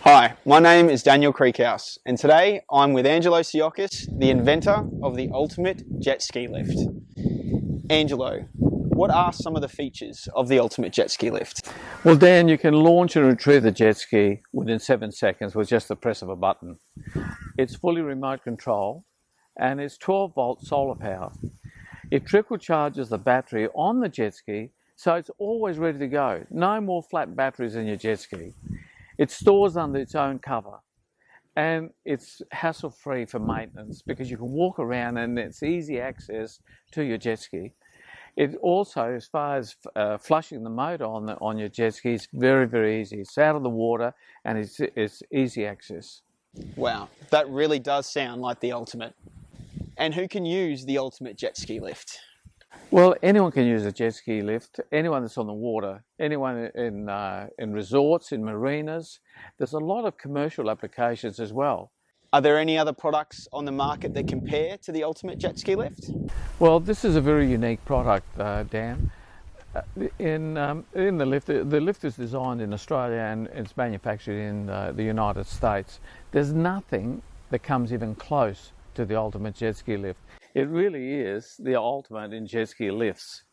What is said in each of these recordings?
Hi, my name is Daniel Creekhouse, and today I'm with Angelo Siokis, the inventor of the ultimate jet ski lift. Angelo, what are some of the features of the ultimate jet ski lift? Well, Dan, you can launch and retrieve the jet ski within 7 seconds with just the press of a button. It's fully remote control and it's 12-volt solar power. It trickle charges the battery on the jet ski, so it's always ready to go. No more flat batteries in your jet ski. It stores under its own cover, and it's hassle-free for maintenance because you can walk around and it's easy access to your jet ski. It also, as far as flushing the motor on your jet ski, is very, very easy. It's out of the water and it's easy access. Wow, that really does sound like the ultimate. And who can use the ultimate jet ski lift? Well, anyone can use a jet ski lift, anyone that's on the water, anyone in resorts, in marinas. There's a lot of commercial applications as well. Are there any other products on the market that compare to the ultimate jet ski lift? Well, this is a very unique product, Dan. In the lift is designed in Australia and it's manufactured in the United States. There's nothing that comes even close to the ultimate jet ski lift. It really is the ultimate in jet ski lifts.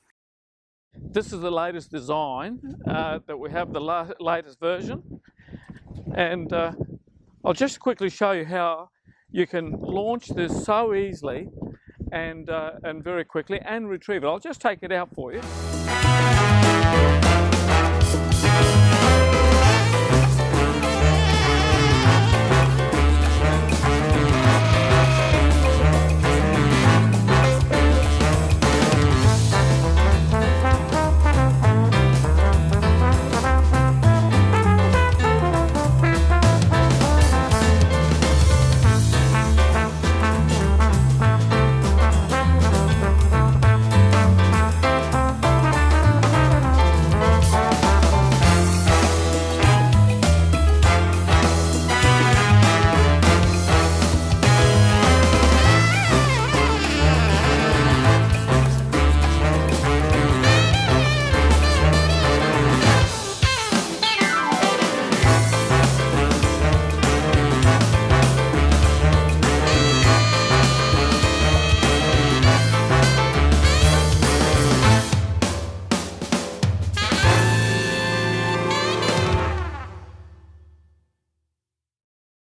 This is the latest design that we have, the latest version, and I'll just quickly show you how you can launch this so easily and very quickly and retrieve it. I'll just take it out for you.